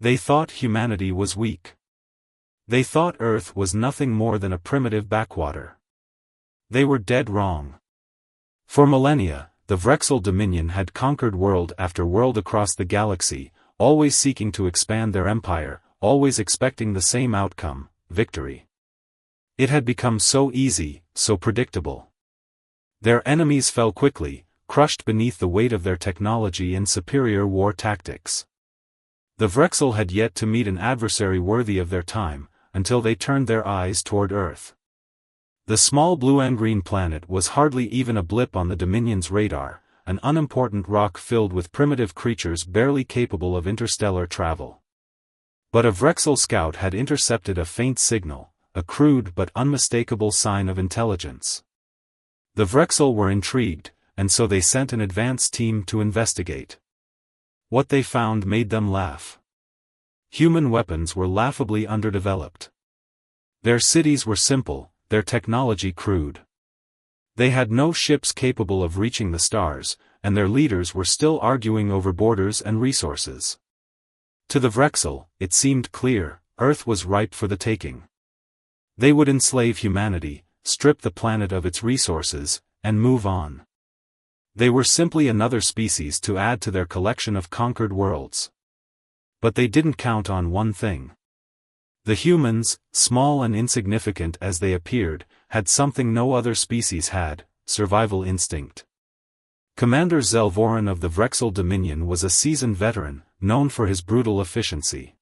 They thought humanity was weak. They thought Earth was nothing more than a primitive backwater. They were dead wrong. For millennia, the Vrexel Dominion had conquered world after world across the galaxy, always seeking to expand their empire, always expecting the same outcome, victory. It had become so easy, so predictable. Their enemies fell quickly, crushed beneath the weight of their technology and superior war tactics. The Vrexel had yet to meet an adversary worthy of their time, until they turned their eyes toward Earth. The small blue and green planet was hardly even a blip on the Dominion's radar, an unimportant rock filled with primitive creatures barely capable of interstellar travel. But a Vrexel scout had intercepted a faint signal, a crude but unmistakable sign of intelligence. The Vrexel were intrigued, and so they sent an advance team to investigate. What they found made them laugh. Human weapons were laughably underdeveloped. Their cities were simple, their technology crude. They had no ships capable of reaching the stars, and their leaders were still arguing over borders and resources. To the Vrexel, it seemed clear, Earth was ripe for the taking. They would enslave humanity, strip the planet of its resources, and move on. They were simply another species to add to their collection of conquered worlds. But they didn't count on one thing. The humans, small and insignificant as they appeared, had something no other species had: survival instinct. Commander Zelvoran of the Vrexel Dominion was a seasoned veteran, known for his brutal efficiency.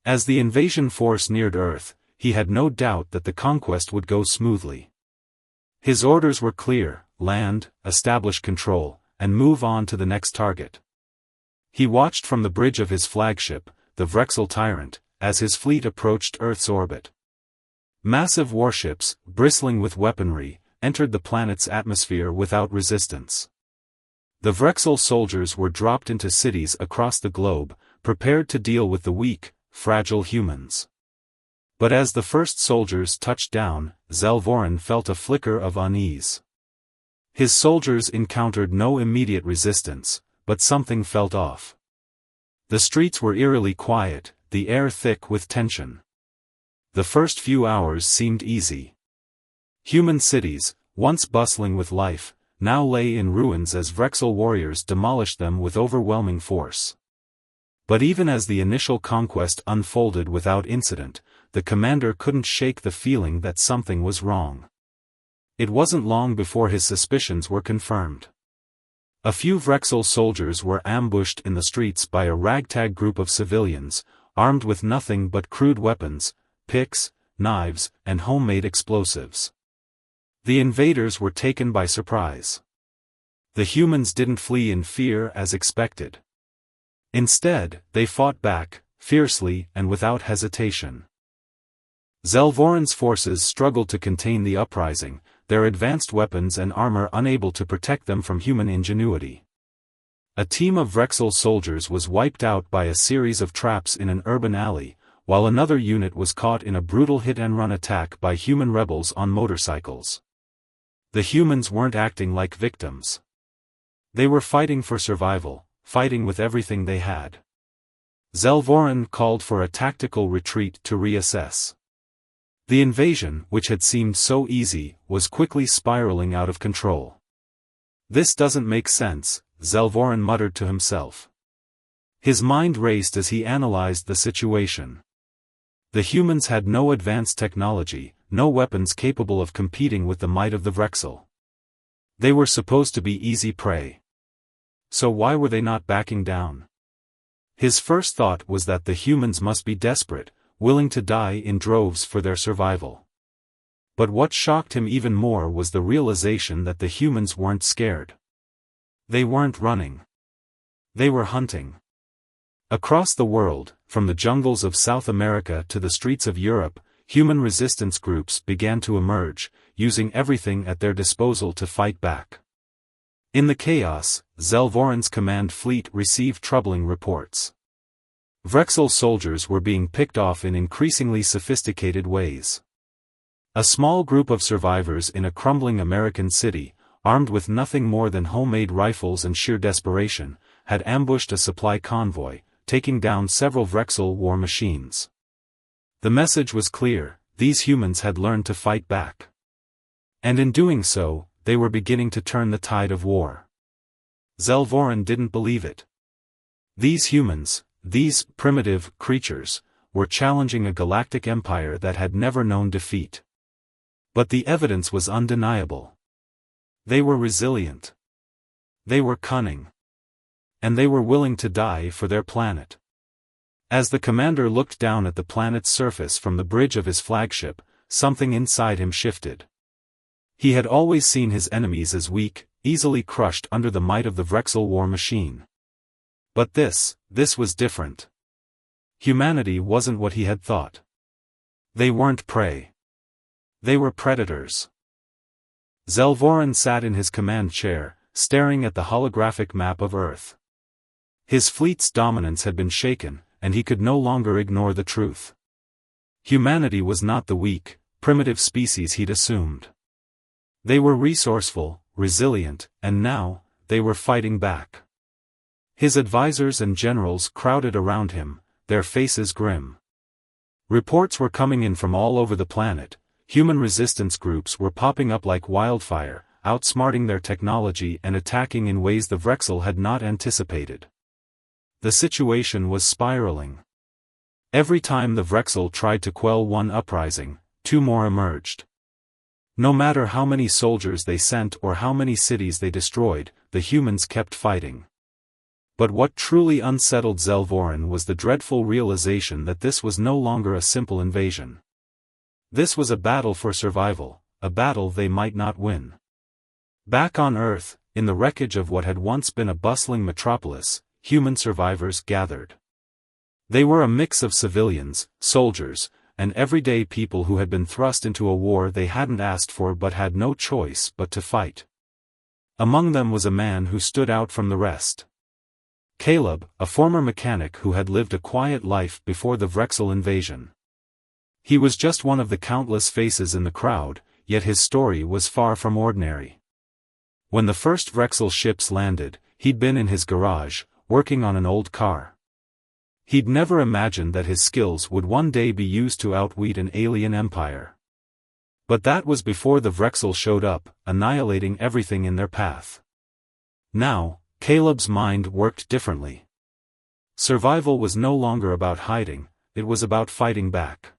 As the invasion force neared Earth, he had no doubt that the conquest would go smoothly. His orders were clear: land, establish control, and move on to the next target. He watched from the bridge of his flagship, the Vrexel Tyrant, as his fleet approached Earth's orbit. Massive warships, bristling with weaponry, entered the planet's atmosphere without resistance. The Vrexel soldiers were dropped into cities across the globe, prepared to deal with the weak, fragile humans. But as the first soldiers touched down, Zelvoran felt a flicker of unease. His soldiers encountered no immediate resistance, but something felt off. The streets were eerily quiet, the air thick with tension. The first few hours seemed easy. Human cities, once bustling with life, now lay in ruins as Vrexel warriors demolished them with overwhelming force. But even as the initial conquest unfolded without incident, the commander couldn't shake the feeling that something was wrong. It wasn't long before his suspicions were confirmed. A few Vrexel soldiers were ambushed in the streets by a ragtag group of civilians, armed with nothing but crude weapons, picks, knives, and homemade explosives. The invaders were taken by surprise. The humans didn't flee in fear as expected. Instead, they fought back, fiercely and without hesitation. Zelvoran's forces struggled to contain the uprising, their advanced weapons and armor unable to protect them from human ingenuity. A team of Vrexel soldiers was wiped out by a series of traps in an urban alley, while another unit was caught in a brutal hit-and-run attack by human rebels on motorcycles. The humans weren't acting like victims. They were fighting for survival, fighting with everything they had. Zelvoran called for a tactical retreat to reassess. The invasion, which had seemed so easy, was quickly spiraling out of control. "This doesn't make sense," Zelvoran muttered to himself. His mind raced as he analyzed the situation. The humans had no advanced technology, no weapons capable of competing with the might of the Vrexel. They were supposed to be easy prey. So why were they not backing down? His first thought was that the humans must be desperate, willing to die in droves for their survival. But what shocked him even more was the realization that the humans weren't scared. They weren't running. They were hunting. Across the world, from the jungles of South America to the streets of Europe, human resistance groups began to emerge, using everything at their disposal to fight back. In the chaos, Zelvoran's command fleet received troubling reports. Vrexel soldiers were being picked off in increasingly sophisticated ways. A small group of survivors in a crumbling American city, armed with nothing more than homemade rifles and sheer desperation, had ambushed a supply convoy, taking down several Vrexel war machines. The message was clear: these humans had learned to fight back. And in doing so, they were beginning to turn the tide of war. Zelvoran didn't believe it. These humans, these primitive creatures, were challenging a galactic empire that had never known defeat. But the evidence was undeniable. They were resilient. They were cunning. And they were willing to die for their planet. As the commander looked down at the planet's surface from the bridge of his flagship, something inside him shifted. He had always seen his enemies as weak, easily crushed under the might of the Vrexel war machine. But this was different. Humanity wasn't what he had thought. They weren't prey. They were predators. Zelvoran sat in his command chair, staring at the holographic map of Earth. His fleet's dominance had been shaken, and he could no longer ignore the truth. Humanity was not the weak, primitive species he'd assumed. They were resourceful, resilient, and now, they were fighting back. His advisors and generals crowded around him, their faces grim. Reports were coming in from all over the planet. Human resistance groups were popping up like wildfire, outsmarting their technology and attacking in ways the Vrexel had not anticipated. The situation was spiraling. Every time the Vrexel tried to quell one uprising, two more emerged. No matter how many soldiers they sent or how many cities they destroyed, the humans kept fighting. But what truly unsettled Zelvoran was the dreadful realization that this was no longer a simple invasion. This was a battle for survival, a battle they might not win. Back on Earth, in the wreckage of what had once been a bustling metropolis, human survivors gathered. They were a mix of civilians, soldiers, and everyday people who had been thrust into a war they hadn't asked for but had no choice but to fight. Among them was a man who stood out from the rest. Caleb, a former mechanic who had lived a quiet life before the Vrexel invasion. He was just one of the countless faces in the crowd, yet his story was far from ordinary. When the first Vrexel ships landed, he'd been in his garage, working on an old car. He'd never imagined that his skills would one day be used to outwit an alien empire. But that was before the Vrexel showed up, annihilating everything in their path. Now, Caleb's mind worked differently. Survival was no longer about hiding, it was about fighting back.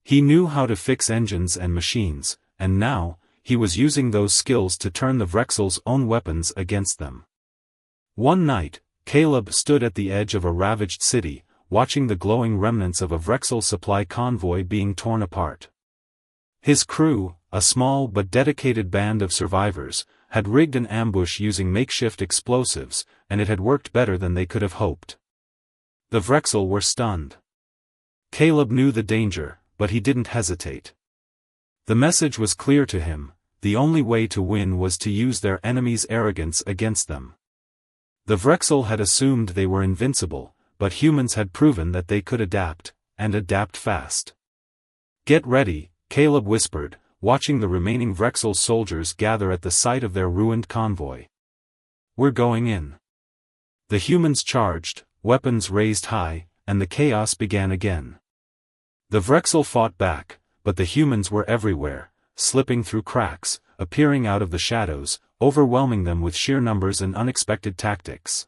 He knew how to fix engines and machines, and now, he was using those skills to turn the Vrexel's own weapons against them. One night, Caleb stood at the edge of a ravaged city, watching the glowing remnants of a Vrexel supply convoy being torn apart. His crew, a small but dedicated band of survivors, had rigged an ambush using makeshift explosives, and it had worked better than they could have hoped. The Vrexel were stunned. Caleb knew the danger, but he didn't hesitate. The message was clear to him: the only way to win was to use their enemies' arrogance against them. The Vrexel had assumed they were invincible, but humans had proven that they could adapt, and adapt fast. "Get ready," Caleb whispered, watching the remaining Vrexel soldiers gather at the site of their ruined convoy. "We're going in." The humans charged, weapons raised high, and the chaos began again. The Vrexel fought back, but the humans were everywhere, slipping through cracks, appearing out of the shadows, overwhelming them with sheer numbers and unexpected tactics.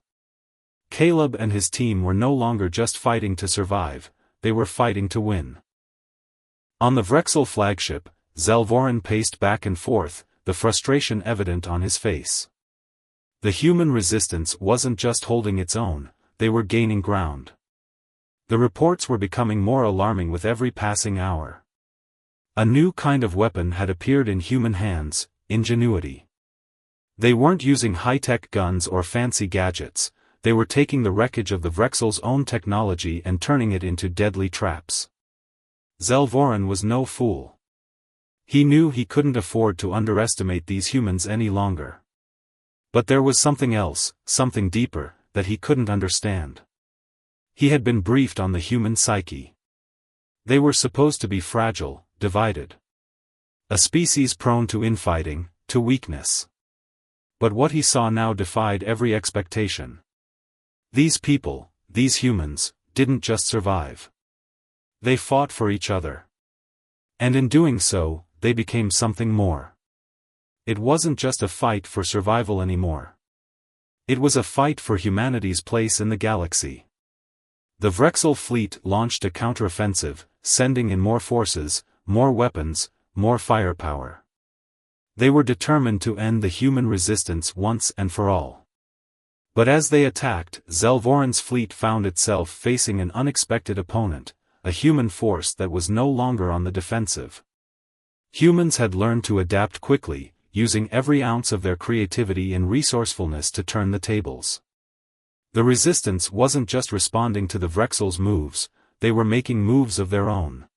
Caleb and his team were no longer just fighting to survive, they were fighting to win. On the Vrexel flagship, Zelvoran paced back and forth, the frustration evident on his face. The human resistance wasn't just holding its own, they were gaining ground. The reports were becoming more alarming with every passing hour. A new kind of weapon had appeared in human hands: ingenuity. They weren't using high-tech guns or fancy gadgets, they were taking the wreckage of the Vrexel's own technology and turning it into deadly traps. Zelvoran was no fool. He knew he couldn't afford to underestimate these humans any longer. But there was something else, something deeper, that he couldn't understand. He had been briefed on the human psyche. They were supposed to be fragile, divided. A species prone to infighting, to weakness. But what he saw now defied every expectation. These people, these humans didn't just survive. They fought for each other. And in doing so, they became something more. It wasn't just a fight for survival anymore. It was a fight for humanity's place in the galaxy. The Vrexel fleet launched a counteroffensive, sending in more forces, more weapons, more firepower. They were determined to end the human resistance once and for all. But as they attacked, Zelvoran's fleet found itself facing an unexpected opponent, a human force that was no longer on the defensive. Humans had learned to adapt quickly, using every ounce of their creativity and resourcefulness to turn the tables. The resistance wasn't just responding to the Vrexel's moves, they were making moves of their own.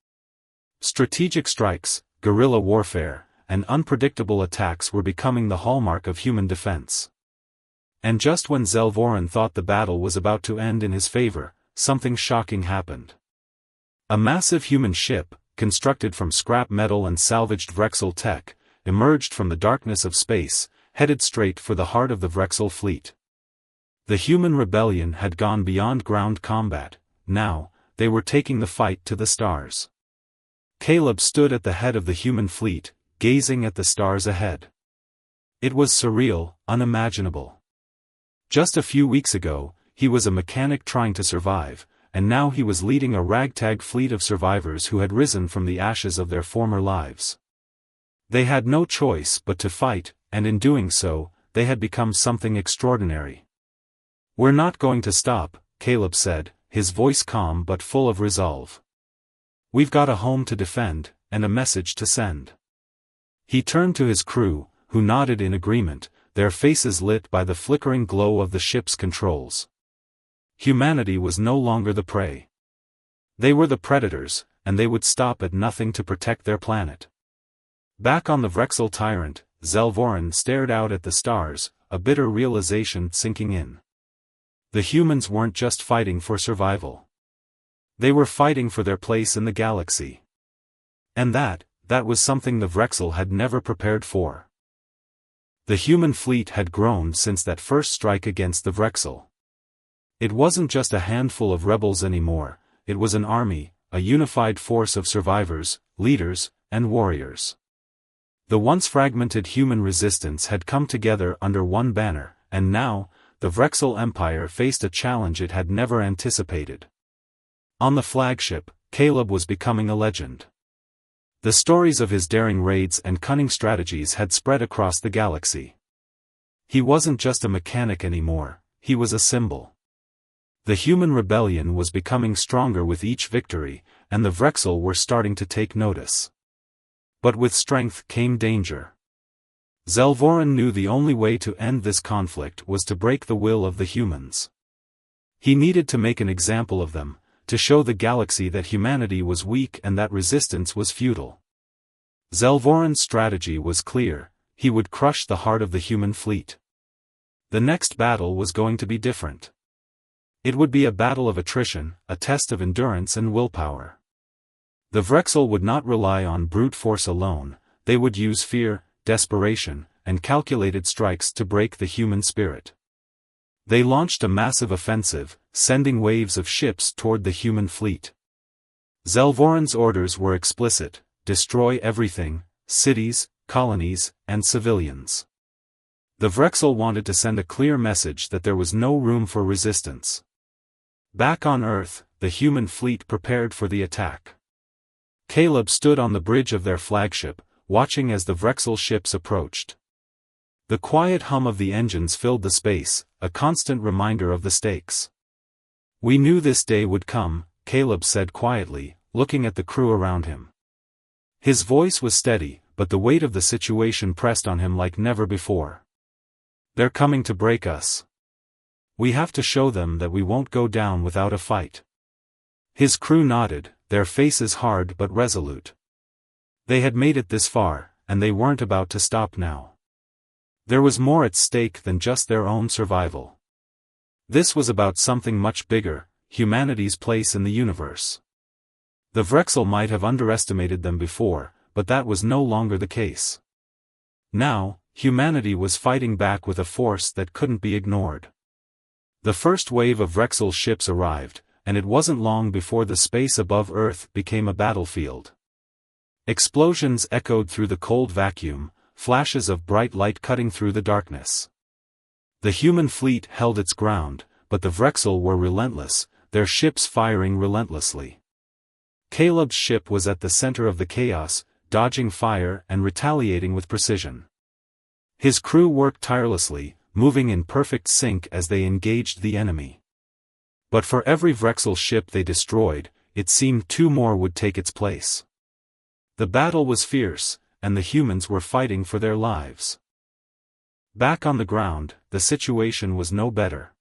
Strategic strikes, guerrilla warfare, and unpredictable attacks were becoming the hallmark of human defense. And just when Zelvoran thought the battle was about to end in his favor, something shocking happened. A massive human ship, constructed from scrap metal and salvaged Vrexel tech, emerged from the darkness of space, headed straight for the heart of the Vrexel fleet. The human rebellion had gone beyond ground combat, now, they were taking the fight to the stars. Caleb stood at the head of the human fleet, gazing at the stars ahead. It was surreal, unimaginable. Just a few weeks ago, he was a mechanic trying to survive, and now he was leading a ragtag fleet of survivors who had risen from the ashes of their former lives. They had no choice but to fight, and in doing so, they had become something extraordinary. "We're not going to stop," Caleb said, his voice calm but full of resolve. "We've got a home to defend, and a message to send." He turned to his crew, who nodded in agreement, their faces lit by the flickering glow of the ship's controls. Humanity was no longer the prey. They were the predators, and they would stop at nothing to protect their planet. Back on the Vrexel Tyrant, Zelvoran stared out at the stars, a bitter realization sinking in. The humans weren't just fighting for survival. They were fighting for their place in the galaxy. And that was something the Vrexel had never prepared for. The human fleet had grown since that first strike against the Vrexel. It wasn't just a handful of rebels anymore, it was an army, a unified force of survivors, leaders, and warriors. The once fragmented human resistance had come together under one banner, and now, the Vrexel Empire faced a challenge it had never anticipated. On the flagship, Caleb was becoming a legend. The stories of his daring raids and cunning strategies had spread across the galaxy. He wasn't just a mechanic anymore, he was a symbol. The human rebellion was becoming stronger with each victory, and the Vrexel were starting to take notice. But with strength came danger. Zelvoran knew the only way to end this conflict was to break the will of the humans. He needed to make an example of them, to show the galaxy that humanity was weak and that resistance was futile. Zelvoran's strategy was clear: he would crush the heart of the human fleet. The next battle was going to be different. It would be a battle of attrition, a test of endurance and willpower. The Vrexel would not rely on brute force alone, they would use fear, desperation, and calculated strikes to break the human spirit. They launched a massive offensive, sending waves of ships toward the human fleet. Zelvoran's orders were explicit: destroy everything, cities, colonies, and civilians. The Vrexel wanted to send a clear message that there was no room for resistance. Back on Earth, the human fleet prepared for the attack. Caleb stood on the bridge of their flagship, watching as the Vrexel ships approached. The quiet hum of the engines filled the space, a constant reminder of the stakes. "We knew this day would come," Caleb said quietly, looking at the crew around him. His voice was steady, but the weight of the situation pressed on him like never before. "They're coming to break us. We have to show them that we won't go down without a fight." His crew nodded, their faces hard but resolute. They had made it this far, and they weren't about to stop now. There was more at stake than just their own survival. This was about something much bigger: humanity's place in the universe. The Vrexel might have underestimated them before, but that was no longer the case. Now, humanity was fighting back with a force that couldn't be ignored. The first wave of Vrexel's ships arrived, and it wasn't long before the space above Earth became a battlefield. Explosions echoed through the cold vacuum, flashes of bright light cutting through the darkness. The human fleet held its ground, but the Vrexel were relentless, their ships firing relentlessly. Caleb's ship was at the center of the chaos, dodging fire and retaliating with precision. His crew worked tirelessly, moving in perfect sync as they engaged the enemy. But for every Vrexel ship they destroyed, it seemed two more would take its place. The battle was fierce, and the humans were fighting for their lives. Back on the ground, the situation was no better.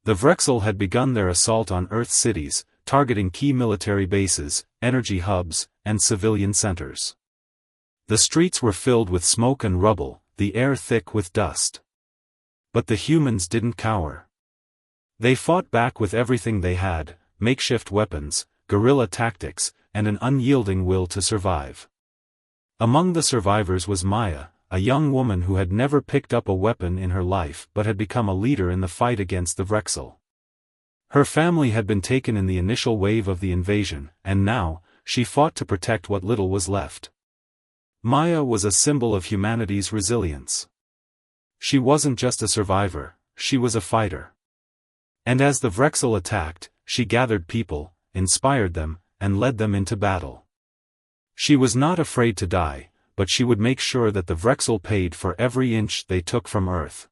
The Vrexel had begun their assault on Earth cities, targeting key military bases, energy hubs, and civilian centers. The streets were filled with smoke and rubble, the air thick with dust. But the humans didn't cower. They fought back with everything they had, makeshift weapons, guerrilla tactics, and an unyielding will to survive. Among the survivors was Maya, a young woman who had never picked up a weapon in her life but had become a leader in the fight against the Vrexel. Her family had been taken in the initial wave of the invasion, and now, she fought to protect what little was left. Maya was a symbol of humanity's resilience. She wasn't just a survivor, she was a fighter. And as the Vrexel attacked, she gathered people, inspired them, and led them into battle. She was not afraid to die, but she would make sure that the Vrexel paid for every inch they took from Earth.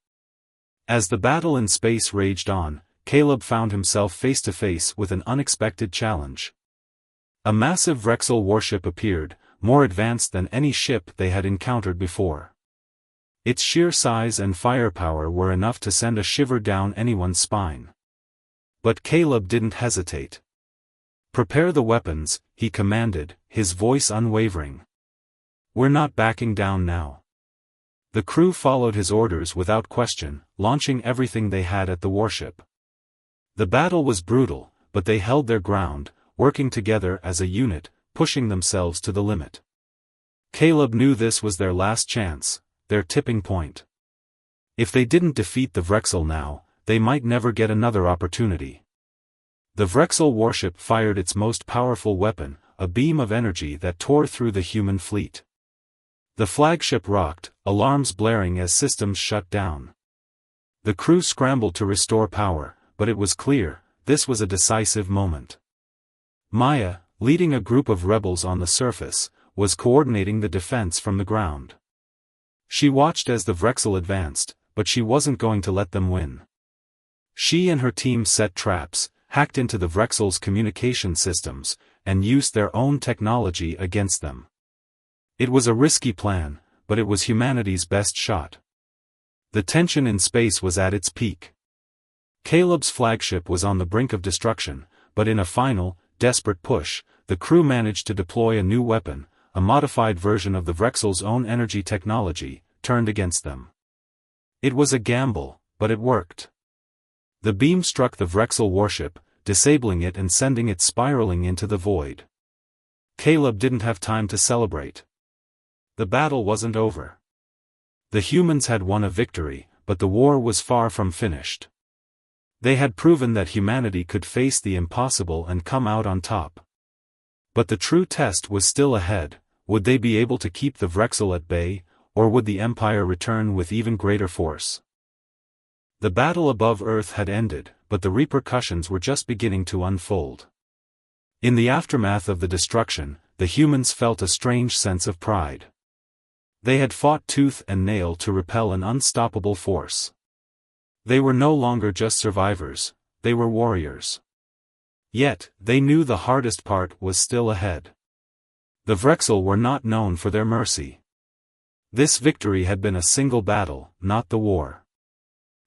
As the battle in space raged on, Caleb found himself face to face with an unexpected challenge. A massive Vrexel warship appeared, more advanced than any ship they had encountered before. Its sheer size and firepower were enough to send a shiver down anyone's spine. But Caleb didn't hesitate. "Prepare the weapons," he commanded, his voice unwavering. "We're not backing down now." The crew followed his orders without question, launching everything they had at the warship. The battle was brutal, but they held their ground, working together as a unit, pushing themselves to the limit. Caleb knew this was their last chance, their tipping point. If they didn't defeat the Vrexel now, they might never get another opportunity. The Vrexel warship fired its most powerful weapon, a beam of energy that tore through the human fleet. The flagship rocked, alarms blaring as systems shut down. The crew scrambled to restore power, but it was clear, this was a decisive moment. Maya, leading a group of rebels on the surface, was coordinating the defense from the ground. She watched as the Vrexel advanced, but she wasn't going to let them win. She and her team set traps, hacked into the Vrexel's communication systems, and used their own technology against them. It was a risky plan, but it was humanity's best shot. The tension in space was at its peak. Caleb's flagship was on the brink of destruction, but in a final, desperate push, the crew managed to deploy a new weapon, a modified version of the Vrexel's own energy technology, turned against them. It was a gamble, but it worked. The beam struck the Vrexel warship, disabling it and sending it spiraling into the void. Caleb didn't have time to celebrate. The battle wasn't over. The humans had won a victory, but the war was far from finished. They had proven that humanity could face the impossible and come out on top. But the true test was still ahead. Would they be able to keep the Vrexel at bay, or would the Empire return with even greater force? The battle above Earth had ended, but the repercussions were just beginning to unfold. In the aftermath of the destruction, the humans felt a strange sense of pride. They had fought tooth and nail to repel an unstoppable force. They were no longer just survivors, they were warriors. Yet, they knew the hardest part was still ahead. The Vrexel were not known for their mercy. This victory had been a single battle, not the war.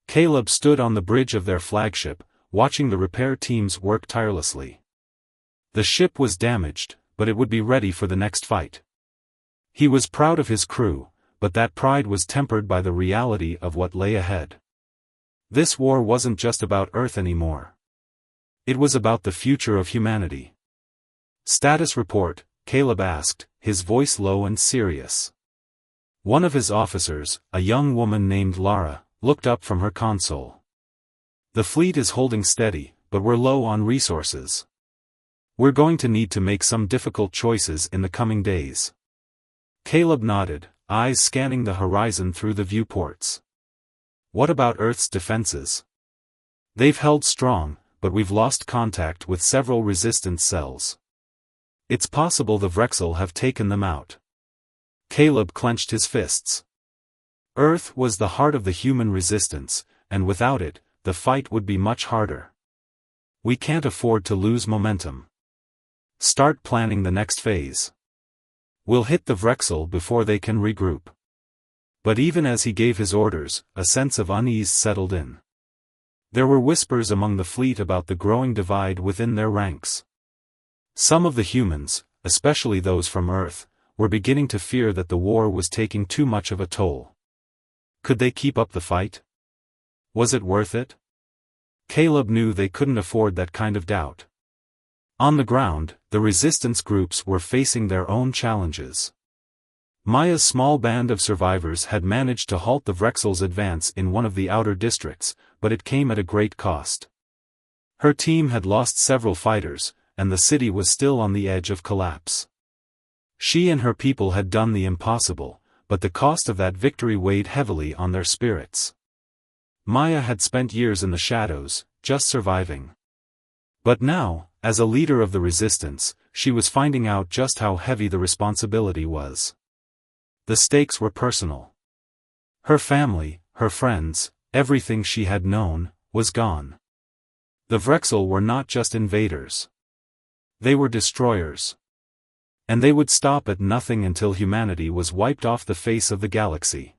Caleb stood on the bridge of their flagship, watching the repair teams work tirelessly. The ship was damaged, but it would be ready for the next fight. He was proud of his crew, but that pride was tempered by the reality of what lay ahead. This war wasn't just about Earth anymore. It was about the future of humanity. "Status report," Caleb asked, his voice low and serious. One of his officers, a young woman named Lara, looked up from her console. The fleet is holding steady, but we're low on resources. We're going to need to make some difficult choices in the coming days. Caleb nodded, eyes scanning the horizon through the viewports. What about Earth's defenses? They've held strong, but we've lost contact with several resistance cells. It's possible the Vrexel have taken them out. Caleb clenched his fists. Earth was the heart of the human resistance, and without it, the fight would be much harder. We can't afford to lose momentum. Start planning the next phase. We'll hit the Vrexel before they can regroup. But even as he gave his orders, a sense of unease settled in. There were whispers among the fleet about the growing divide within their ranks. Some of the humans, especially those from Earth, were beginning to fear that the war was taking too much of a toll. Could they keep up the fight? Was it worth it? Caleb knew they couldn't afford that kind of doubt. On the ground, the resistance groups were facing their own challenges. Maya's small band of survivors had managed to halt the Vrexel's advance in one of the outer districts, but it came at a great cost. Her team had lost several fighters, and the city was still on the edge of collapse. She and her people had done the impossible, but the cost of that victory weighed heavily on their spirits. Maya had spent years in the shadows, just surviving. But now, as a leader of the resistance, she was finding out just how heavy the responsibility was. The stakes were personal. Her family, her friends, everything she had known, was gone. The Vrexel were not just invaders. They were destroyers. And they would stop at nothing until humanity was wiped off the face of the galaxy.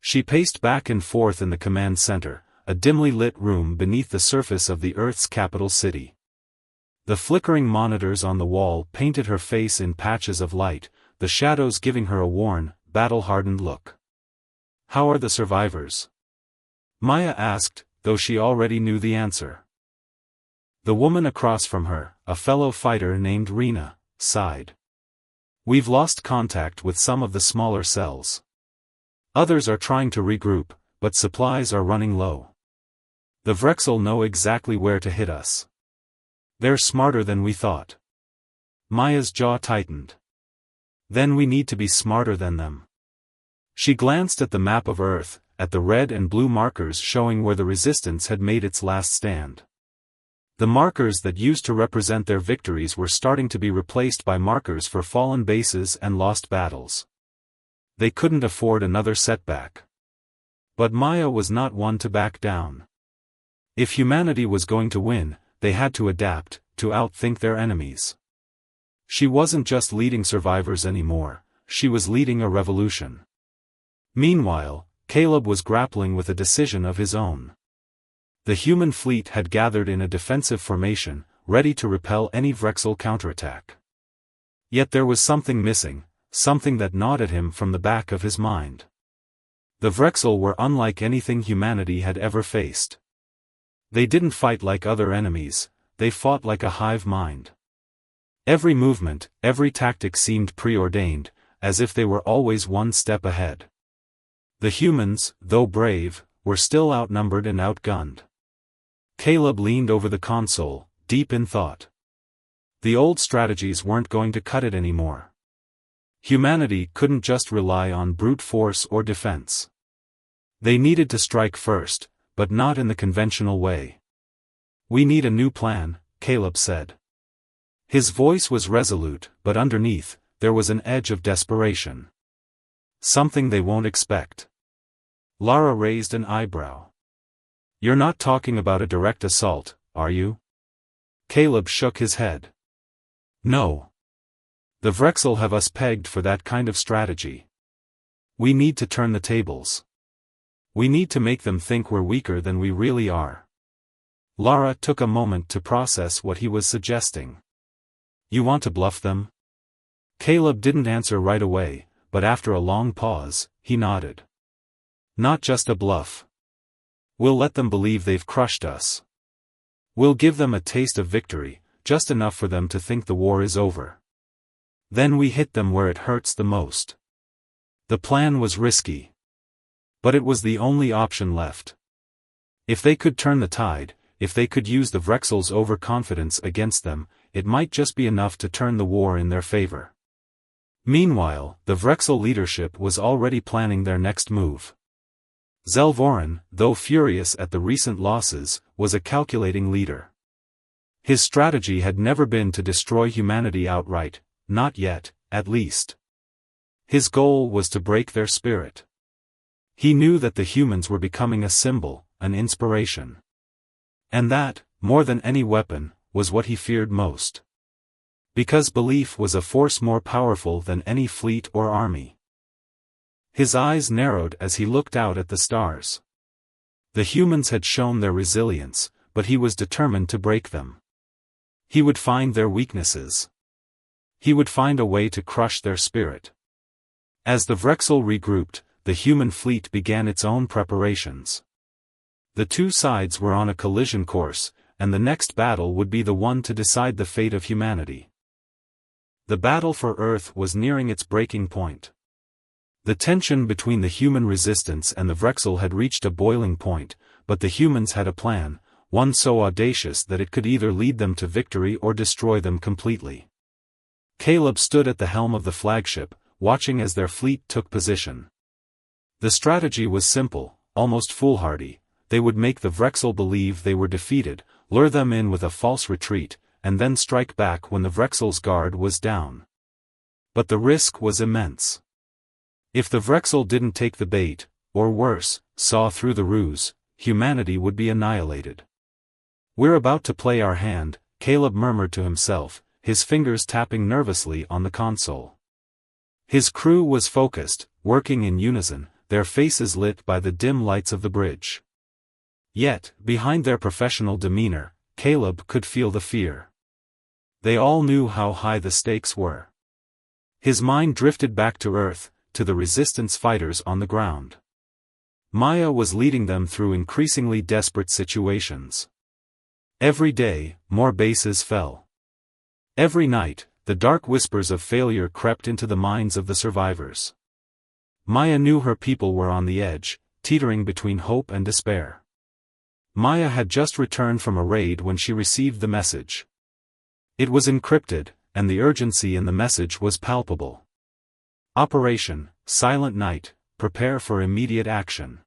She paced back and forth in the command center, a dimly lit room beneath the surface of the Earth's capital city. The flickering monitors on the wall painted her face in patches of light, the shadows giving her a worn, battle-hardened look. How are the survivors? Maya asked, though she already knew the answer. The woman across from her, a fellow fighter named Rena, sighed. We've lost contact with some of the smaller cells. Others are trying to regroup, but supplies are running low. The Vrexel know exactly where to hit us. They're smarter than we thought. Maya's jaw tightened. Then we need to be smarter than them. She glanced at the map of Earth, at the red and blue markers showing where the resistance had made its last stand. The markers that used to represent their victories were starting to be replaced by markers for fallen bases and lost battles. They couldn't afford another setback. But Maya was not one to back down. If humanity was going to win, they had to adapt, to outthink their enemies. She wasn't just leading survivors anymore, she was leading a revolution. Meanwhile, Caleb was grappling with a decision of his own. The human fleet had gathered in a defensive formation, ready to repel any Vrexel counterattack. Yet there was something missing, something that gnawed at him from the back of his mind. The Vrexel were unlike anything humanity had ever faced. They didn't fight like other enemies, they fought like a hive mind. Every movement, every tactic seemed preordained, as if they were always one step ahead. The humans, though brave, were still outnumbered and outgunned. Caleb leaned over the console, deep in thought. The old strategies weren't going to cut it anymore. Humanity couldn't just rely on brute force or defense. They needed to strike first, but not in the conventional way. We need a new plan, Caleb said. His voice was resolute, but underneath, there was an edge of desperation. Something they won't expect. Lara raised an eyebrow. You're not talking about a direct assault, are you? Caleb shook his head. No. The Vrexel have us pegged for that kind of strategy. We need to turn the tables. We need to make them think we're weaker than we really are. Lara took a moment to process what he was suggesting. You want to bluff them? Caleb didn't answer right away, but after a long pause, he nodded. Not just a bluff. We'll let them believe they've crushed us. We'll give them a taste of victory, just enough for them to think the war is over. Then we hit them where it hurts the most. The plan was risky. But it was the only option left. If they could turn the tide, if they could use the Vrexel's overconfidence against them, it might just be enough to turn the war in their favor. Meanwhile, the Vrexel leadership was already planning their next move. Zelvoran, though furious at the recent losses, was a calculating leader. His strategy had never been to destroy humanity outright, not yet, at least. His goal was to break their spirit. He knew that the humans were becoming a symbol, an inspiration. And that, more than any weapon, was what he feared most. Because belief was a force more powerful than any fleet or army. His eyes narrowed as he looked out at the stars. The humans had shown their resilience, but he was determined to break them. He would find their weaknesses. He would find a way to crush their spirit. As the Vrexel regrouped, the human fleet began its own preparations. The two sides were on a collision course, and the next battle would be the one to decide the fate of humanity. The battle for Earth was nearing its breaking point. The tension between the human resistance and the Vrexel had reached a boiling point, but the humans had a plan, one so audacious that it could either lead them to victory or destroy them completely. Caleb stood at the helm of the flagship, watching as their fleet took position. The strategy was simple, almost foolhardy. They would make the Vrexel believe they were defeated, lure them in with a false retreat, and then strike back when the Vrexel's guard was down. But the risk was immense. If the Vrexel didn't take the bait, or worse, saw through the ruse, humanity would be annihilated. "We're about to play our hand," Caleb murmured to himself, his fingers tapping nervously on the console. His crew was focused, working in unison, their faces lit by the dim lights of the bridge. Yet, behind their professional demeanor, Caleb could feel the fear. They all knew how high the stakes were. His mind drifted back to Earth, to the resistance fighters on the ground. Maya was leading them through increasingly desperate situations. Every day, more bases fell. Every night, the dark whispers of failure crept into the minds of the survivors. Maya knew her people were on the edge, teetering between hope and despair. Maya had just returned from a raid when she received the message. It was encrypted, and the urgency in the message was palpable. Operation, Silent Night, prepare for immediate action.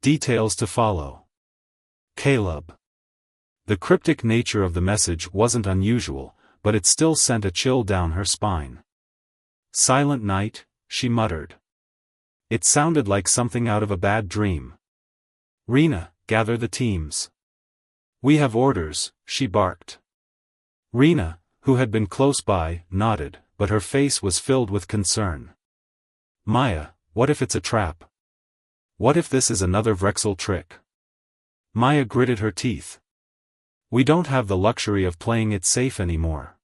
Details to follow. Caleb. The cryptic nature of the message wasn't unusual, but it still sent a chill down her spine. Silent Night, she muttered. It sounded like something out of a bad dream. Rena, gather the teams. We have orders, she barked. Rena, who had been close by, nodded, but her face was filled with concern. Maya, what if it's a trap? What if this is another Vrexel trick? Maya gritted her teeth. We don't have the luxury of playing it safe anymore.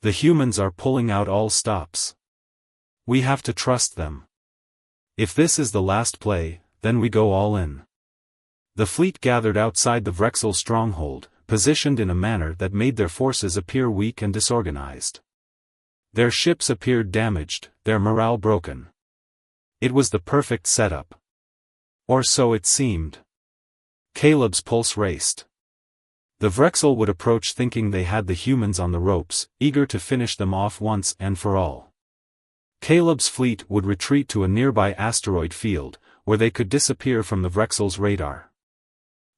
The humans are pulling out all stops. We have to trust them. If this is the last play, then we go all in. The fleet gathered outside the Vrexel stronghold, positioned in a manner that made their forces appear weak and disorganized. Their ships appeared damaged, their morale broken. It was the perfect setup. Or so it seemed. Caleb's pulse raced. The Vrexel would approach thinking they had the humans on the ropes, eager to finish them off once and for all. Caleb's fleet would retreat to a nearby asteroid field, where they could disappear from the Vrexel's radar.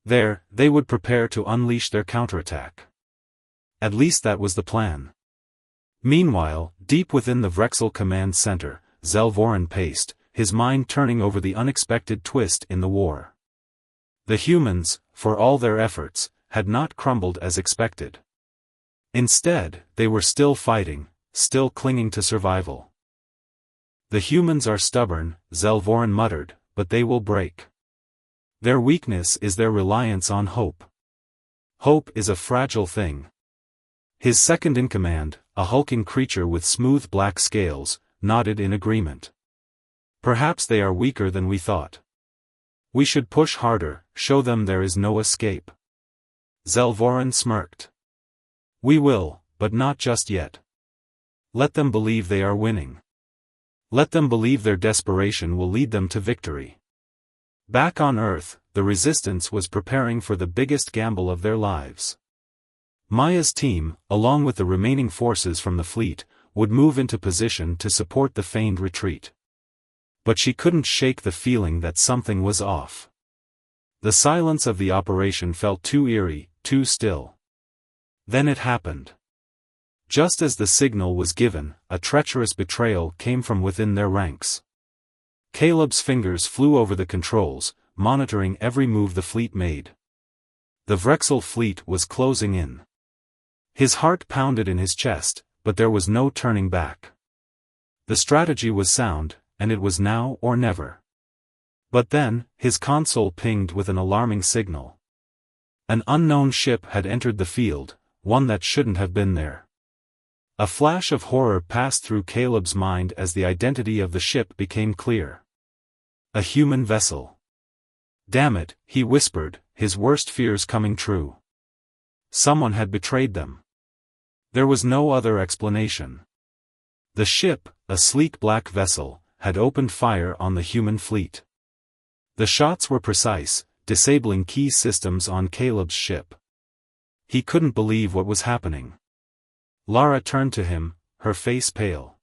There, they would prepare to unleash their counterattack. At least that was the plan. Meanwhile, deep within the Vrexel command center, Zelvoran paced, his mind turning over the unexpected twist in the war. The humans, for all their efforts, had not crumbled as expected. Instead, they were still fighting, still clinging to survival. The humans are stubborn, Zelvoran muttered, but they will break. Their weakness is their reliance on hope. Hope is a fragile thing. His second-in-command, a hulking creature with smooth black scales, nodded in agreement. Perhaps they are weaker than we thought. We should push harder, show them there is no escape. Zelvoran smirked. We will, but not just yet. Let them believe they are winning. Let them believe their desperation will lead them to victory. Back on Earth, the Resistance was preparing for the biggest gamble of their lives. Maya's team, along with the remaining forces from the fleet, would move into position to support the feigned retreat. But she couldn't shake the feeling that something was off. The silence of the operation felt too eerie, too still. Then it happened. Just as the signal was given, a treacherous betrayal came from within their ranks. Caleb's fingers flew over the controls, monitoring every move the fleet made. The Vrexel fleet was closing in. His heart pounded in his chest, but there was no turning back. The strategy was sound, and it was now or never. But then, his console pinged with an alarming signal. An unknown ship had entered the field, one that shouldn't have been there. A flash of horror passed through Caleb's mind as the identity of the ship became clear. A human vessel. Damn it, he whispered, his worst fears coming true. Someone had betrayed them. There was no other explanation. The ship, a sleek black vessel, had opened fire on the human fleet. The shots were precise, disabling key systems on Caleb's ship. He couldn't believe what was happening. Lara turned to him, her face pale.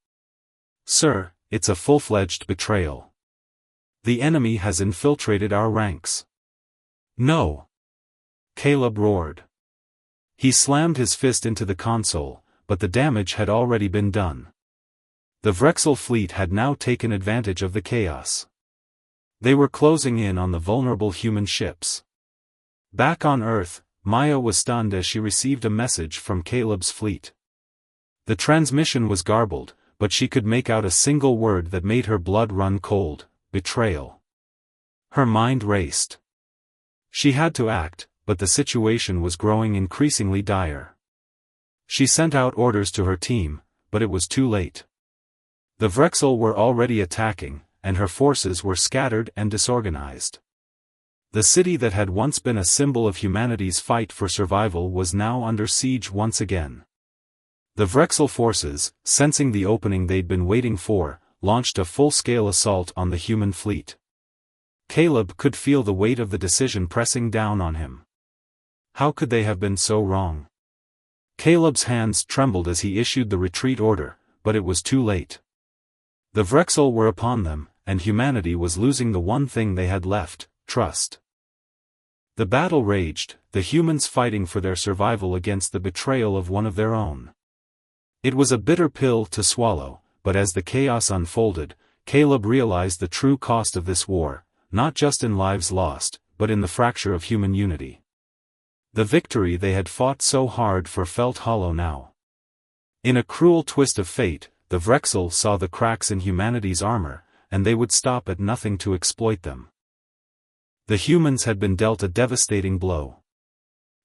"Sir, it's a full-fledged betrayal. The enemy has infiltrated our ranks." "No!" Caleb roared. He slammed his fist into the console, but the damage had already been done. The Vrexel fleet had now taken advantage of the chaos. They were closing in on the vulnerable human ships. Back on Earth, Maya was stunned as she received a message from Caleb's fleet. The transmission was garbled, but she could make out a single word that made her blood run cold: betrayal. Her mind raced. She had to act, but the situation was growing increasingly dire. She sent out orders to her team, but it was too late. The Vrexel were already attacking, and her forces were scattered and disorganized. The city that had once been a symbol of humanity's fight for survival was now under siege once again. The Vrexel forces, sensing the opening they'd been waiting for, launched a full-scale assault on the human fleet. Caleb could feel the weight of the decision pressing down on him. How could they have been so wrong? Caleb's hands trembled as he issued the retreat order, but it was too late. The Vrexel were upon them, and humanity was losing the one thing they had left: trust. The battle raged, the humans fighting for their survival against the betrayal of one of their own. It was a bitter pill to swallow, but as the chaos unfolded, Caleb realized the true cost of this war, not just in lives lost, but in the fracture of human unity. The victory they had fought so hard for felt hollow now. In a cruel twist of fate, the Vrexel saw the cracks in humanity's armor, and they would stop at nothing to exploit them. The humans had been dealt a devastating blow.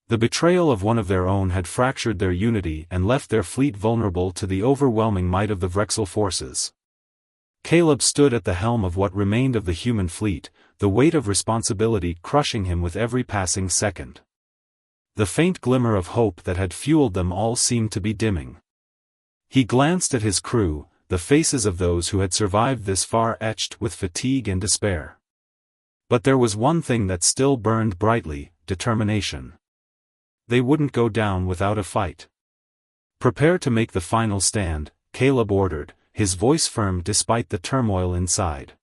The betrayal of one of their own had fractured their unity and left their fleet vulnerable to the overwhelming might of the Vrexel forces. Caleb stood at the helm of what remained of the human fleet, the weight of responsibility crushing him with every passing second. The faint glimmer of hope that had fueled them all seemed to be dimming. He glanced at his crew, the faces of those who had survived this far etched with fatigue and despair. But there was one thing that still burned brightly: determination. They wouldn't go down without a fight. "Prepare to make the final stand," Caleb ordered, his voice firm despite the turmoil inside.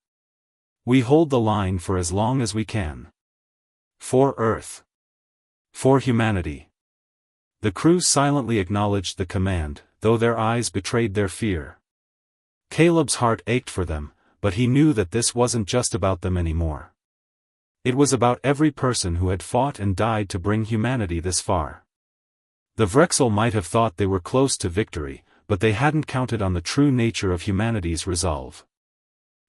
"We hold the line for as long as we can. For Earth. For humanity." The crew silently acknowledged the command, though their eyes betrayed their fear. Caleb's heart ached for them, but he knew that this wasn't just about them anymore. It was about every person who had fought and died to bring humanity this far. The Vrexel might have thought they were close to victory, but they hadn't counted on the true nature of humanity's resolve.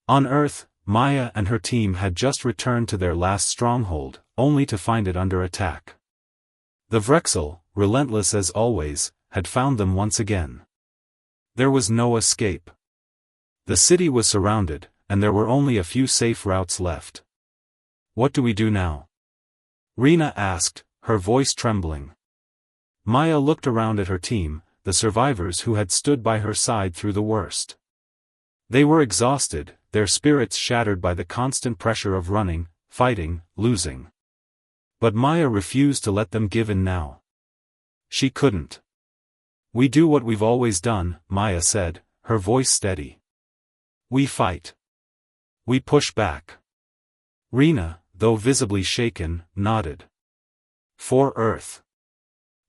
On Earth, Maya and her team had just returned to their last stronghold, only to find it under attack. The Vrexel, relentless as always, had found them once again. There was no escape. The city was surrounded, and there were only a few safe routes left. "What do we do now?" Rena asked, her voice trembling. Maya looked around at her team, the survivors who had stood by her side through the worst. They were exhausted, their spirits shattered by the constant pressure of running, fighting, losing. But Maya refused to let them give in now. She couldn't. "We do what we've always done," Maya said, her voice steady. "We fight. We push back." Rena, though visibly shaken, nodded. "For Earth."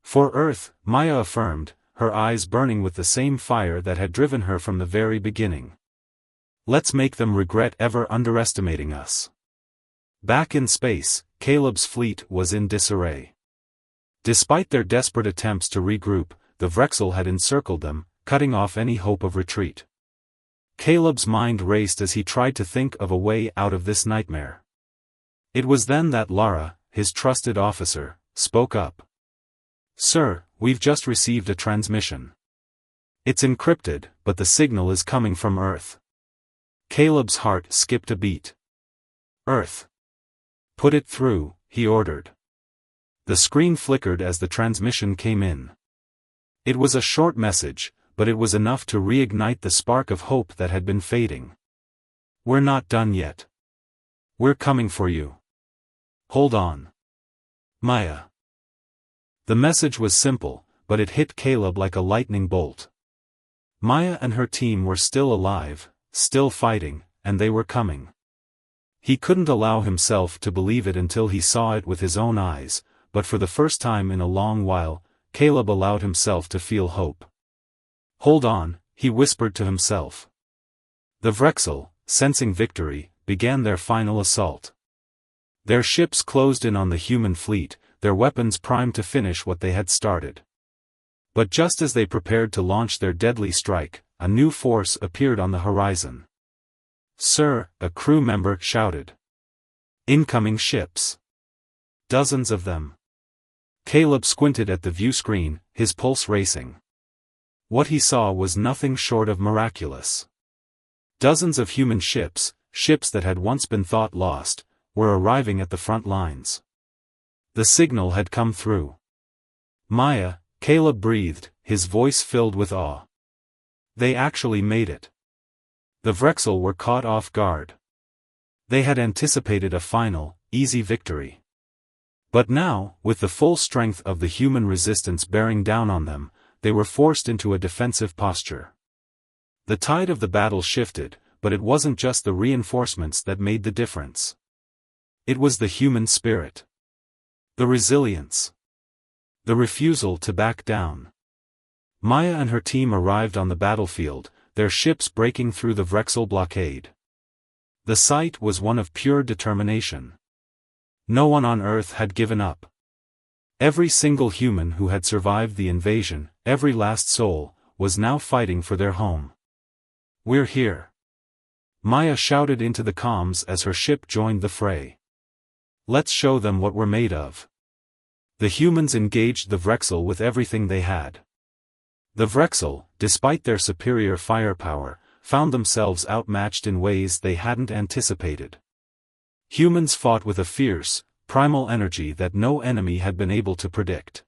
"For Earth," Maya affirmed, her eyes burning with the same fire that had driven her from the very beginning. "Let's make them regret ever underestimating us." Back in space, Caleb's fleet was in disarray. Despite their desperate attempts to regroup, the Vrexel had encircled them, cutting off any hope of retreat. Caleb's mind raced as he tried to think of a way out of this nightmare. It was then that Lara, his trusted officer, spoke up. "Sir, we've just received a transmission. It's encrypted, but the signal is coming from Earth." Caleb's heart skipped a beat. "Earth. Put it through," he ordered. The screen flickered as the transmission came in. It was a short message, but it was enough to reignite the spark of hope that had been fading. "We're not done yet. We're coming for you. Hold on. Maya." The message was simple, but it hit Caleb like a lightning bolt. Maya and her team were still alive, still fighting, and they were coming. He couldn't allow himself to believe it until he saw it with his own eyes, but for the first time in a long while, Caleb allowed himself to feel hope. "Hold on," he whispered to himself. The Vrexel, sensing victory, began their final assault. Their ships closed in on the human fleet, their weapons primed to finish what they had started. But just as they prepared to launch their deadly strike, a new force appeared on the horizon. "Sir," a crew member shouted. "Incoming ships. Dozens of them." Caleb squinted at the view screen, his pulse racing. What he saw was nothing short of miraculous. Dozens of human ships, ships that had once been thought lost, were arriving at the front lines. The signal had come through. "Maya," Caleb breathed, his voice filled with awe. "They actually made it." The Vrexel were caught off guard. They had anticipated a final, easy victory. But now, with the full strength of the human resistance bearing down on them, they were forced into a defensive posture. The tide of the battle shifted, but it wasn't just the reinforcements that made the difference. It was the human spirit. The resilience. The refusal to back down. Maya and her team arrived on the battlefield, their ships breaking through the Vrexel blockade. The sight was one of pure determination. No one on Earth had given up. Every single human who had survived the invasion, every last soul, was now fighting for their home. "We're here." Maya shouted into the comms as her ship joined the fray. "Let's show them what we're made of." The humans engaged the Vrexel with everything they had. The Vrexel, despite their superior firepower, found themselves outmatched in ways they hadn't anticipated. Humans fought with a fierce, primal energy that no enemy had been able to predict.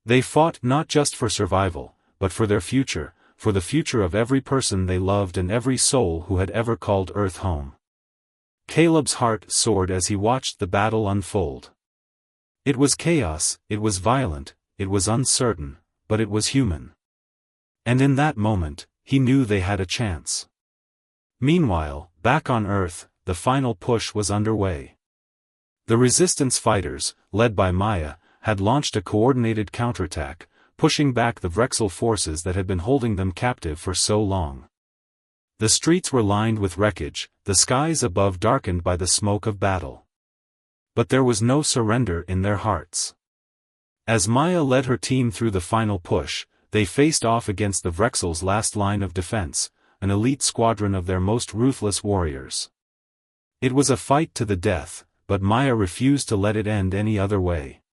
They fought not just for survival, but for their future, for the future of every person they loved and every soul who had ever called Earth home. Caleb's heart soared as he watched the battle unfold. It was chaos, it was violent, it was uncertain, but it was human. And in that moment, he knew they had a chance. Meanwhile, back on Earth, the final push was underway. The resistance fighters, led by Maya, had launched a coordinated counterattack, pushing back the Vrexel forces that had been holding them captive for so long. The streets were lined with wreckage, the skies above darkened by the smoke of battle. But there was no surrender in their hearts. As Maya led her team through the final push, they faced off against the Vrexel's last line of defense, an elite squadron of their most ruthless warriors. It was a fight to the death, but Maya refused to let it end any other way.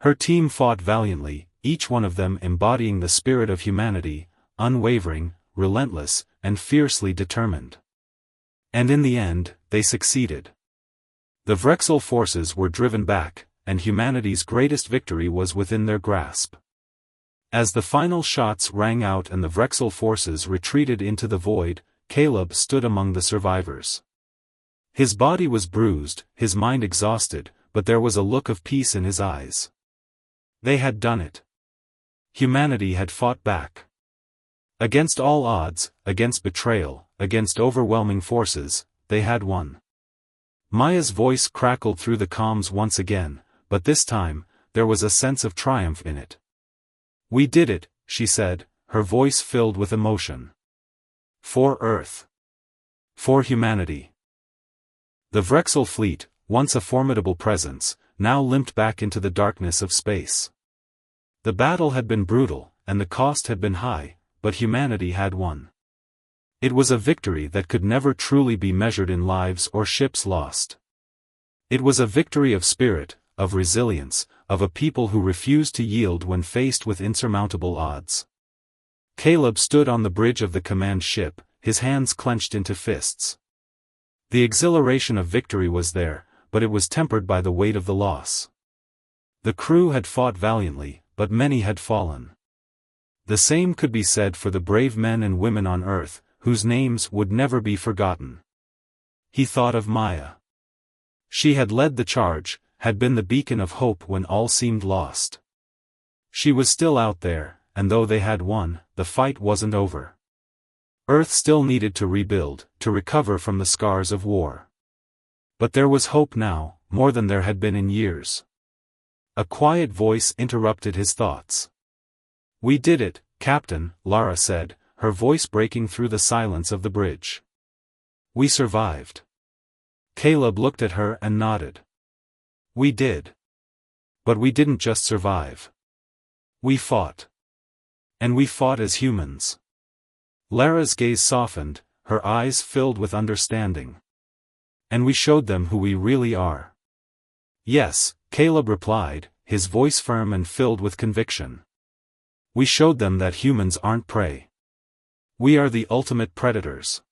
Her team fought valiantly, each one of them embodying the spirit of humanity, unwavering, relentless, and fiercely determined. And in the end, they succeeded. The Vrexel forces were driven back, and humanity's greatest victory was within their grasp. As the final shots rang out and the Vrexel forces retreated into the void, Caleb stood among the survivors. His body was bruised, his mind exhausted, but there was a look of peace in his eyes. They had done it. Humanity had fought back. Against all odds, against betrayal, against overwhelming forces, they had won. Maya's voice crackled through the comms once again, but this time, there was a sense of triumph in it. "We did it," she said, her voice filled with emotion. "For Earth. For humanity." The Vrexel fleet, once a formidable presence, now limped back into the darkness of space. The battle had been brutal, and the cost had been high, but humanity had won. It was a victory that could never truly be measured in lives or ships lost. It was a victory of spirit, of resilience, of a people who refused to yield when faced with insurmountable odds. Caleb stood on the bridge of the command ship, his hands clenched into fists. The exhilaration of victory was there, but it was tempered by the weight of the loss. The crew had fought valiantly, but many had fallen. The same could be said for the brave men and women on Earth, whose names would never be forgotten. He thought of Maya. She had led the charge, had been the beacon of hope when all seemed lost. She was still out there, and though they had won, the fight wasn't over. Earth still needed to rebuild, to recover from the scars of war. But there was hope now, more than there had been in years. A quiet voice interrupted his thoughts. "We did it, Captain," Lara said, her voice breaking through the silence of the bridge. "We survived." Caleb looked at her and nodded. "We did. But we didn't just survive. We fought. And we fought as humans." Lara's gaze softened, her eyes filled with understanding. "And we showed them who we really are." "Yes," Caleb replied, his voice firm and filled with conviction. "We showed them that humans aren't prey. We are the ultimate predators.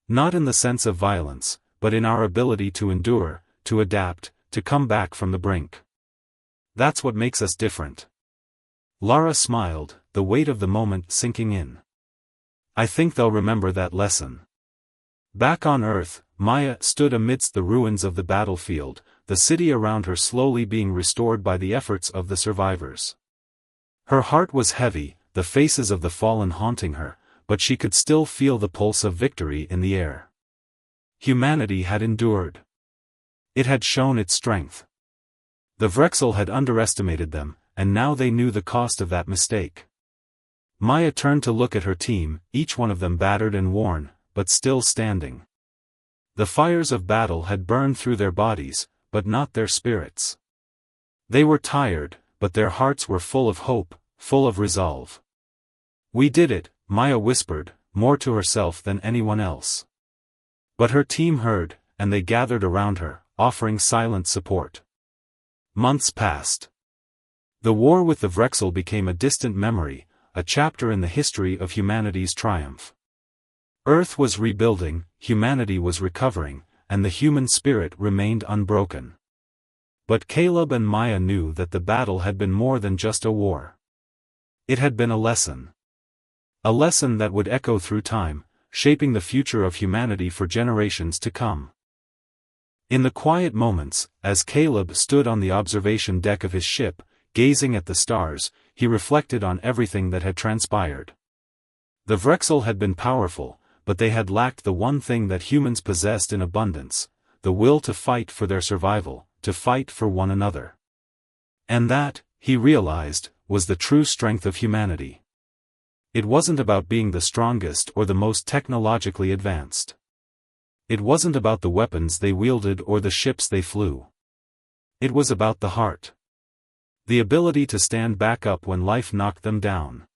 Not in the sense of violence, but in our ability to endure, to adapt, to come back from the brink. That's what makes us different." Lara smiled, the weight of the moment sinking in. "I think they'll remember that lesson." Back on Earth, Maya stood amidst the ruins of the battlefield, the city around her slowly being restored by the efforts of the survivors. Her heart was heavy, the faces of the fallen haunting her, but she could still feel the pulse of victory in the air. Humanity had endured. It had shown its strength. The Vrexel had underestimated them, and now they knew the cost of that mistake. Maya turned to look at her team, each one of them battered and worn, but still standing. The fires of battle had burned through their bodies, but not their spirits. They were tired, but their hearts were full of hope, full of resolve. "We did it," Maya whispered, more to herself than anyone else. But her team heard, and they gathered around her, offering silent support. Months passed. The war with the Vrexel became a distant memory, a chapter in the history of humanity's triumph. Earth was rebuilding, humanity was recovering, and the human spirit remained unbroken. But Caleb and Maya knew that the battle had been more than just a war. It had been a lesson. A lesson that would echo through time, shaping the future of humanity for generations to come. In the quiet moments, as Caleb stood on the observation deck of his ship, gazing at the stars, he reflected on everything that had transpired. The Vrexel had been powerful, but they had lacked the one thing that humans possessed in abundance, the will to fight for their survival, to fight for one another. And that, he realized, was the true strength of humanity. It wasn't about being the strongest or the most technologically advanced. It wasn't about the weapons they wielded or the ships they flew. It was about the heart. The ability to stand back up when life knocked them down.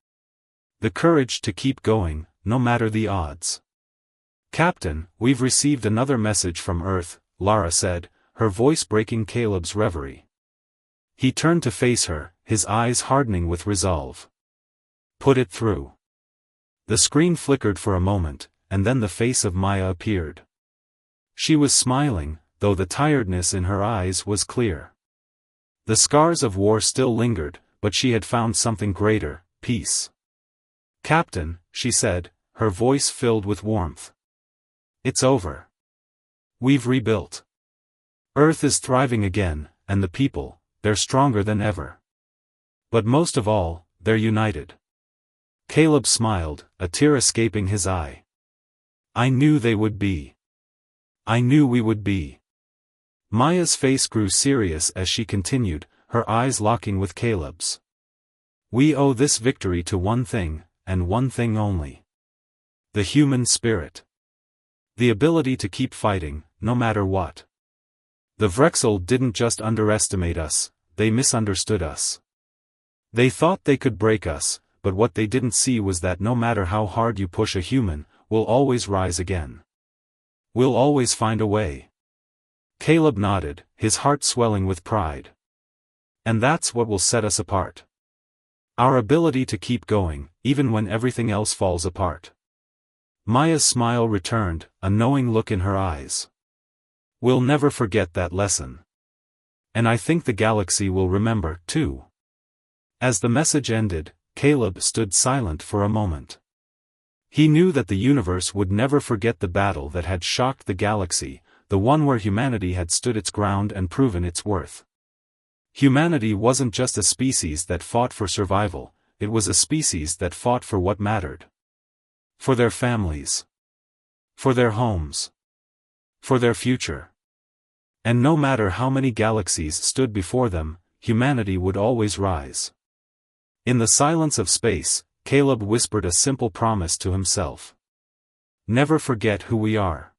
The courage to keep going, no matter the odds. "Captain, we've received another message from Earth," Lara said, her voice breaking Caleb's reverie. He turned to face her, his eyes hardening with resolve. "Put it through." The screen flickered for a moment, and then the face of Maya appeared. She was smiling, though the tiredness in her eyes was clear. The scars of war still lingered, but she had found something greater, peace. "Captain," she said, her voice filled with warmth. "It's over. We've rebuilt. Earth is thriving again, and the people, they're stronger than ever. But most of all, they're united. Caleb smiled, a tear escaping his eye. I knew they would be. I knew we would be. Maya's face grew serious as she continued, her eyes locking with Caleb's. We owe this victory to one thing, and one thing only. The human spirit. The ability to keep fighting, no matter what. The Vrexel didn't just underestimate us, they misunderstood us. They thought they could break us, but what they didn't see was that no matter how hard you push a human, we'll always rise again. We'll always find a way. Caleb nodded, his heart swelling with pride. And that's what will set us apart. Our ability to keep going, even when everything else falls apart. Maya's smile returned, a knowing look in her eyes. We'll never forget that lesson. And I think the galaxy will remember, too. As the message ended, Caleb stood silent for a moment. He knew that the universe would never forget the battle that had shocked the galaxy, the one where humanity had stood its ground and proven its worth. Humanity wasn't just a species that fought for survival, it was a species that fought for what mattered. For their families. For their homes. For their future. And no matter how many galaxies stood before them, humanity would always rise. In the silence of space, Caleb whispered a simple promise to himself. Never forget who we are.